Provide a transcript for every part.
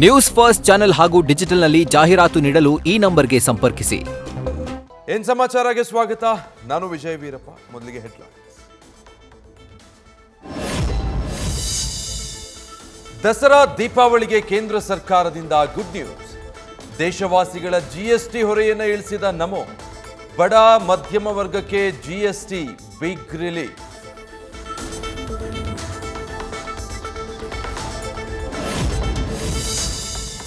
News first channel ಹಾಗೂ ಡಿಜಿಟಲ್ನಲ್ಲಿ ಜಾಹೀರಾತು ನೀಡಲು ಈ ನಂಬರ್ಗೆ ಸಂಪರ್ಕಿಸಿ. ಏನ್ ಸಮಾಚಾರಕ್ಕೆ ಸ್ವಾಗತ. ನಾನು ವಿಜಯ್ ವೀರಪ್ಪ. ಮೊದಲಿಗೆ ಹೆಡ್ಲೈನ್ಸ್. ದಸರಾ ದೀಪಾವಳಿಗೆ ಕೇಂದ್ರ ಸರ್ಕಾರದಿಂದ ಗುಡ್ ನ್ಯೂಸ್. ದೇಶವಾಸಿಗಳ ಜಿಎಸ್ಟಿ ಹೊರೆಯನ್ನು ಇಳಿಸಿದ ನಮೋ. ಬಡ ಮಧ್ಯಮ ವರ್ಗಕ್ಕೆ ಜಿಎಸ್ಟಿ ಬಿಗ್ ರಿಲೀಫ್.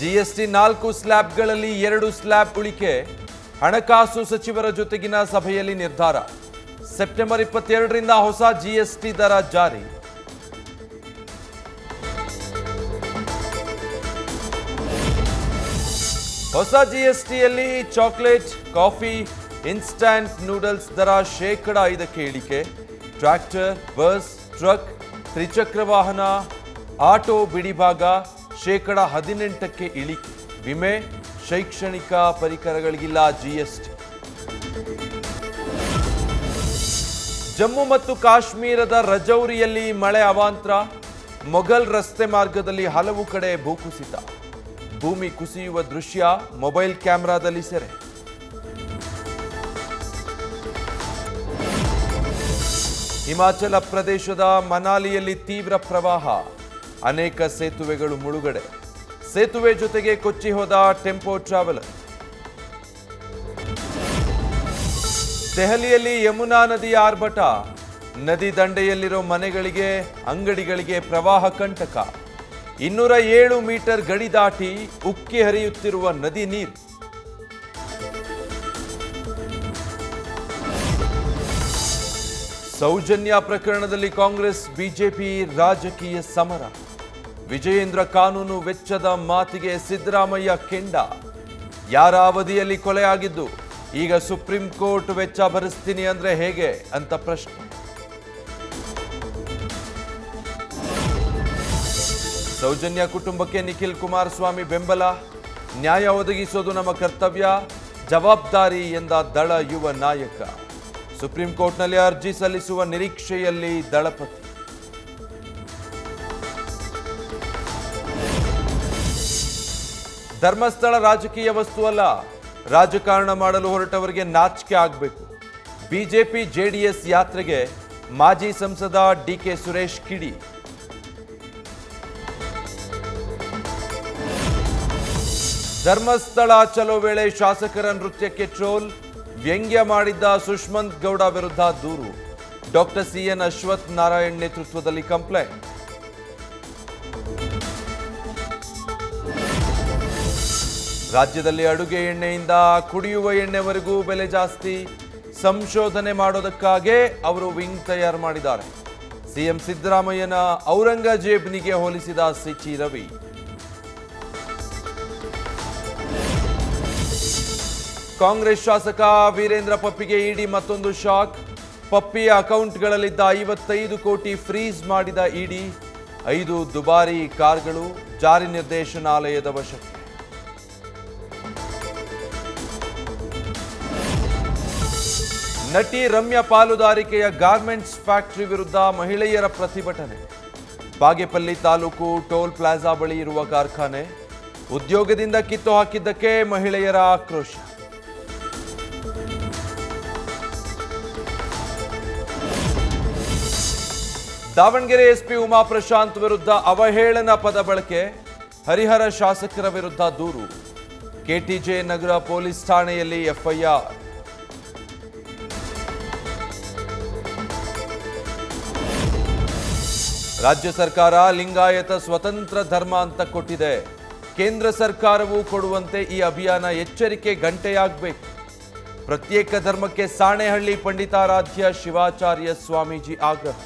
ಜಿಎಸ್ಟಿ 4 ಸ್ಲ್ಯಾಬ್ಗಳಲ್ಲಿ 2 ಸ್ಲ್ಯಾಬ್ ಉಳಿಕೆ. ಹಣಕಾಸು ಸಚಿವರ ಜೊತೆಗಿನ ಸಭೆಯಲ್ಲಿ ನಿರ್ಧಾರ. ಸೆಪ್ಟೆಂಬರ್ 22ರಿಂದ ಹೊಸ ಜಿಎಸ್ಟಿ ದರ ಜಾರಿ. ಹೊಸ ಜಿಎಸ್ಟಿಯಲ್ಲಿ ಚಾಕ್ಲೇಟ್, ಕಾಫಿ, ಇನ್ಸ್ಟಂಟ್ ನೂಡಲ್ಸ್ ದರ ಶೇಕಡ 5 ಇಳಿಕೆ. ಟ್ರ್ಯಾಕ್ಟರ್, ಬಸ್, ಟ್ರಕ್, ತ್ರಿಚಕ್ರ ವಾಹನ, ಆಟೋ ಬಿಡಿಭಾಗ ಶೇಕಡ 18 ಇಳಿಕೆ. ವಿಮೆ, ಶೈಕ್ಷಣಿಕ ಪರಿಕರಗಳಿಗಿಲ್ಲ ಜಿಎಸ್ಟಿ. ಜಮ್ಮು ಮತ್ತು ಕಾಶ್ಮೀರದ ರಜೌರಿಯಲ್ಲಿ ಮಳೆ ಅವಾಂತರ. ಮೊಘಲ್ ರಸ್ತೆ ಮಾರ್ಗದಲ್ಲಿ ಹಲವು ಕಡೆ ಭೂಕುಸಿತ. ಭೂಮಿ ಕುಸಿಯುವ ದೃಶ್ಯ ಮೊಬೈಲ್ ಕ್ಯಾಮೆರಾದಲ್ಲಿ ಸೆರೆ. ಹಿಮಾಚಲ ಪ್ರದೇಶದ ಮನಾಲಿಯಲ್ಲಿ ತೀವ್ರ ಪ್ರವಾಹ. ಅನೇಕ ಸೇತುವೆಗಳು ಮುಳುಗಡೆ. ಸೇತುವೆ ಜೊತೆಗೆ ಕೊಚ್ಚಿ ಹೋದ ಟೆಂಪೋ ಟ್ರಾವೆಲರ್. ದೆಹಲಿಯಲ್ಲಿ ಯಮುನಾ ನದಿಯ ಆರ್ಭಟ. ನದಿ ದಂಡೆಯಲ್ಲಿರೋ ಮನೆಗಳಿಗೆ, ಅಂಗಡಿಗಳಿಗೆ ಪ್ರವಾಹ ಕಂಟಕ. 207 ಮೀಟರ್ ಗಡಿ ದಾಟಿ ಉಕ್ಕಿ ಹರಿಯುತ್ತಿರುವ ನದಿ ನೀರು. ಸೌಜನ್ಯ ಪ್ರಕರಣದಲ್ಲಿ ಕಾಂಗ್ರೆಸ್ ಬಿಜೆಪಿ ರಾಜಕೀಯ ಸಮರ. ವಿಜಯೇಂದ್ರ ಕಾನೂನು ವೆಚ್ಚದ ಮಾತಿಗೆ ಸಿದ್ದರಾಮಯ್ಯ ಕೆಂಡ. ಯಾರ ಅವಧಿಯಲ್ಲಿ ಕೊಲೆಯಾಗಿದ್ದು, ಈಗ ಸುಪ್ರೀಂ ಕೋರ್ಟ್ ವೆಚ್ಚ ಭರಿಸ್ತೀನಿ ಅಂದ್ರೆ ಹೇಗೆ ಅಂತ ಪ್ರಶ್ನೆ. ಸೌಜನ್ಯ ಕುಟುಂಬಕ್ಕೆ ನಿಖಿಲ್ ಕುಮಾರಸ್ವಾಮಿ ಬೆಂಬಲ. ನ್ಯಾಯ ಒದಗಿಸೋದು ನಮ್ಮ ಕರ್ತವ್ಯ, ಜವಾಬ್ದಾರಿ ಎಂದ ದಳ ಯುವ ನಾಯಕ. ಸುಪ್ರೀಂ ಕೋರ್ಟ್ನಲ್ಲಿ ಅರ್ಜಿ ಸಲ್ಲಿಸುವ ನಿರೀಕ್ಷೆಯಲ್ಲಿ ದಳಪತಿ. ಧರ್ಮಸ್ಥಳ ರಾಜಕೀಯ ವಸ್ತು ಅಲ್ಲ. ರಾಜಕಾರಣ ಮಾಡಲು ಹೊರಟವರಿಗೆ ನಾಚಿಕೆ ಆಗಬೇಕು. ಬಿಜೆಪಿ ಜೆಡಿಎಸ್ ಯಾತ್ರೆಗೆ ಮಾಜಿ ಸಂಸದ ಡಿಕೆ ಸುರೇಶ್ ಕಿಡಿ. ಧರ್ಮಸ್ಥಳ ಚಲೋ ವೇಳೆ ಶಾಸಕರ ನೃತ್ಯಕ್ಕೆ ಟ್ರೋಲ್. ವ್ಯಂಗ್ಯ ಮಾಡಿದ್ದ ಸುಷ್ಮಂತ್ ಗೌಡ ವಿರುದ್ಧ ದೂರು. ಡಾಕ್ಟರ್ ಸಿಎನ್ ಅಶ್ವಥ್ ನಾರಾಯಣ್ ನೇತೃತ್ವದಲ್ಲಿ ಕಂಪ್ಲೇಂಟ್. ರಾಜ್ಯದಲ್ಲಿ ಅಡುಗೆ ಎಣ್ಣೆಯಿಂದ ಕುಡಿಯುವ ಎಣ್ಣೆವರೆಗೂ ಬೆಲೆ ಜಾಸ್ತಿ. ಸಂಶೋಧನೆ ಮಾಡೋದಕ್ಕಾಗೇ ಅವರು ವಿಂಗ್ ತಯಾರು ಮಾಡಿದ್ದಾರೆ. ಸಿಎಂ ಸಿದ್ದರಾಮಯ್ಯನ ಔರಂಗಜೇಬನಿಗೆ ಹೋಲಿಸಿದ ಸಿಟಿ ರವಿ. ಕಾಂಗ್ರೆಸ್ ಶಾಸಕ ವೀರೇಂದ್ರ ಪಪ್ಪಿಗೆ ಇಡಿ ಮತ್ತೊಂದು ಶಾಕ್. ಪಪ್ಪಿಯ ಅಕೌಂಟ್ಗಳಲ್ಲಿದ್ದ 55 ಕೋಟಿ ಫ್ರೀಸ್ ಮಾಡಿದ ಇಡಿ. 5 ದುಬಾರಿ ಕಾರ್ಗಳು ಜಾರಿ ನಿರ್ದೇಶನಾಲಯದ ವಶಕ್ಕೆ. ನಟಿ ರಮ್ಯಾ ಪಾಲುದಾರಿಕೆಯ ಗಾರ್ಮೆಂಟ್ಸ್ ಫ್ಯಾಕ್ಟರಿ ವಿರುದ್ಧ ಮಹಿಳೆಯರ ಪ್ರತಿಭಟನೆ. ಬಾಗೇಪಲ್ಲಿ ತಾಲೂಕು ಟೋಲ್ ಪ್ಲಾಜಾ ಬಳಿ ಇರುವ ಕಾರ್ಖಾನೆ. ಉದ್ಯೋಗದಿಂದ ಕಿತ್ತು ಹಾಕಿದ್ದಕ್ಕೆ ಮಹಿಳೆಯರ ಆಕ್ರೋಶ. ದಾವಣಗೆರೆ ಎಸ್ಪಿ ಉಮಾ ಪ್ರಶಾಂತ್ ವಿರುದ್ಧ ಅವಹೇಳನ ಪದ ಬಳಕೆ. ಹರಿಹರ ಶಾಸಕರ ವಿರುದ್ಧ ದೂರು. ಕೆಟಿಜೆ ನಗರ ಪೊಲೀಸ್ ಠಾಣೆಯಲ್ಲಿ ಎಫ್ಐಆರ್. ರಾಜ್ಯ ಸರ್ಕಾರ ಲಿಂಗಾಯತ ಸ್ವತಂತ್ರ ಧರ್ಮ ಅಂತ ಕೊಟ್ಟಿದೆ. ಕೇಂದ್ರ ಸರ್ಕಾರವು ಕೊಡುವಂತೆ ಈ ಅಭಿಯಾನ ಎಚ್ಚರಿಕೆ ಗಂಟೆಯಾಗಬೇಕು. ಪ್ರತ್ಯೇಕ ಧರ್ಮಕ್ಕೆ ಸಾಣೆಹಳ್ಳಿ ಪಂಡಿತಾರಾಧ್ಯ ಶಿವಾಚಾರ್ಯ ಸ್ವಾಮೀಜಿ ಆಗ್ರಹ.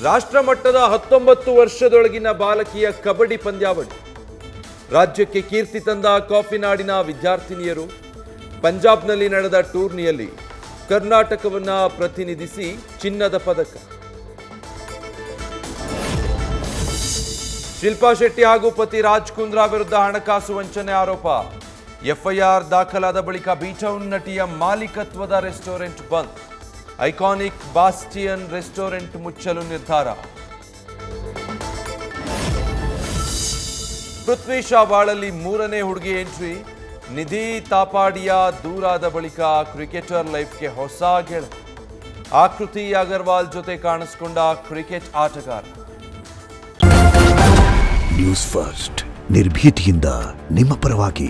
ರಾಷ್ಟ್ರ ಮಟ್ಟದ 19 ವರ್ಷದೊಳಗಿನ ಬಾಲಕಿಯ ಕಬಡ್ಡಿ ಪಂದ್ಯಾವಳಿ. ರಾಜ್ಯಕ್ಕೆ ಕೀರ್ತಿ ತಂದ ಕಾಫಿನಾಡಿನ ವಿದ್ಯಾರ್ಥಿನಿಯರು. ಪಂಜಾಬ್ನಲ್ಲಿ ನಡೆದ ಟೂರ್ನಿಯಲ್ಲಿ ಕರ್ನಾಟಕವನ್ನ ಪ್ರತಿನಿಧಿಸಿ ಚಿನ್ನದ ಪದಕ. ಶಿಲ್ಪಾ ಶೆಟ್ಟಿ ಹಾಗೂ ಪತಿ ರಾಜ್ ಕುಂದ್ರಾ ವಿರುದ್ಧ ಹಣಕಾಸು ವಂಚನೆ ಆರೋಪ. ಎಫ್ಐಆರ್ ದಾಖಲಾದ ಬಳಿಕ ಬೀಟೌನ್ ನಟಿಯ ಮಾಲೀಕತ್ವದ ರೆಸ್ಟೋರೆಂಟ್ ಬಂದ್. ಐಕಾನಿಕ್ ಬಾಸ್ಟಿಯನ್ ರೆಸ್ಟೋರೆಂಟ್ ಮುಚ್ಚಲು ನಿರ್ಧಾರ. ಪೃಥ್ವಿ ಶಾ ಬಾಳಲ್ಲಿ ಮೂರನೇ ಹುಡುಗಿ ಎಂಟ್ರಿ. ನಿಧಿ ತಾಪಾಡಿಯಾ ದೂರಾದ ಬಳಿಕ ಕ್ರಿಕೆಟರ್ ಲೈಫ್ಗೆ ಹೊಸ ಗೆಳೆ. ಆಕೃತಿ ಅಗರ್ವಾಲ್ ಜೊತೆ ಕಾಣಿಸಿಕೊಂಡ ಕ್ರಿಕೆಟ್ ಆಟಗಾರ. ನ್ಯೂಸ್ ಫಸ್ಟ್ ನಿರ್ಭೀತಿಯಿಂದ ನಿಮ್ಮ ಪರವಾಗಿ.